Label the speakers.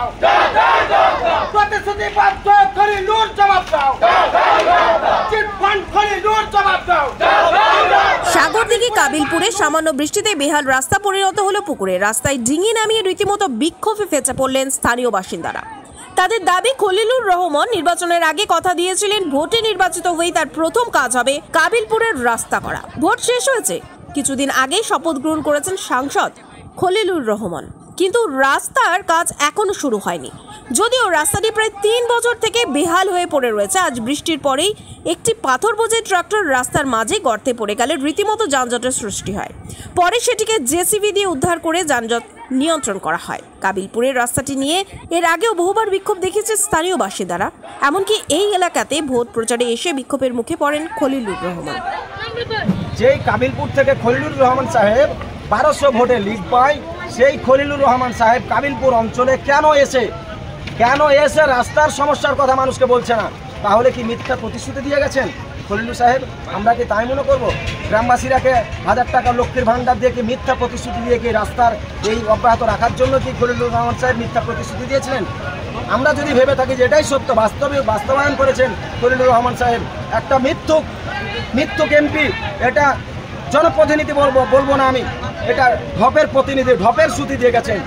Speaker 1: দাও, প্রতিশ্রুতিবদ্ধ খলিলুর জবাব দাও, চিটফান্ড খলিলুর জবাব দাও।
Speaker 2: সাগরদিঘি কাবিলপুরে সামান্য বৃষ্টিতে বেহাল রাস্তা পরিণত হলো পুকুরে। রাস্তায় ডিঙি নামিয়ে রীতিমতো বিক্ষোভে ফেঁচে পড়লেন স্থানীয় বাসিন্দারা। তাদের দাবি, খলিলুর রহমান নির্বাচনের আগে কথা দিয়েছিলেন ভোটে নির্বাচিত হয়ে তার প্রথম কাজ হবে কাবিলপুরের রাস্তা করা। ভোট শেষ হয়েছে, কিছুদিন আগেই শপথ গ্রহণ করেছেন সাংসদ খলিলুর রহমান, কিন্তু রাস্তার কাজ এখনো শুরু হয়নি। যদিও রাস্তাটি প্রায় 3 বছর থেকে বেহাল হয়ে পড়ে রয়েছে। আজ বৃষ্টির পরেই একটি পাথর বোঝাই ট্রাক্টর রাস্তার মাঝে গর্তে পড়ে গেলে রীতিমতো যানজটের সৃষ্টি হয়। পরে সেটিকে জেসিবি দিয়ে উদ্ধার করে যানজট নিয়ন্ত্রণ করা হয়। কাবিলপুরের রাস্তাটি নিয়ে এর আগেও বহুবার বিক্ষোভ দেখিয়েছে স্থানীয় বাসিন্দারা। এমনকি এই এলাকাতে ভোট প্রচারে এসে বিক্ষোভের মুখে পড়েন খলিলুর রহমান।
Speaker 3: যেই কাবিলপুর থেকে খলিলুর রহমান সাহেব 1200 ভোটে লিড পায়, সেই খলিলুর রহমান সাহেব কাবিলপুর অঞ্চলে কেন এসে রাস্তার সমস্যার কথা মানুষকে বলছে না? তাহলে কি মিথ্যা প্রতিশ্রুতি দিয়ে গেছেন খলিলুর সাহেব? আমরা কি তাই মনে করবো? গ্রামবাসীরাকে 1000 টাকা লক্ষ্মীর ভাণ্ডার দিয়ে কি মিথ্যা প্রতিশ্রুতি দিয়ে কি রাস্তার এই অব্যাহত রাখার জন্য কি খলিলুর রহমান সাহেব মিথ্যা প্রতিশ্রুতি দিয়েছিলেন? আমরা যদি ভেবে থাকি যে এটাই সত্য, বাস্তবায়ন করেছেন খলিলুর রহমান সাহেব। একটা মিথ্যুক এমপি, এটা জনপ্রতিনিধি বলবো না আমি, এটা ঢপের প্রতিনিধি, ঢপের শ্রুতি দিয়ে গেছেন।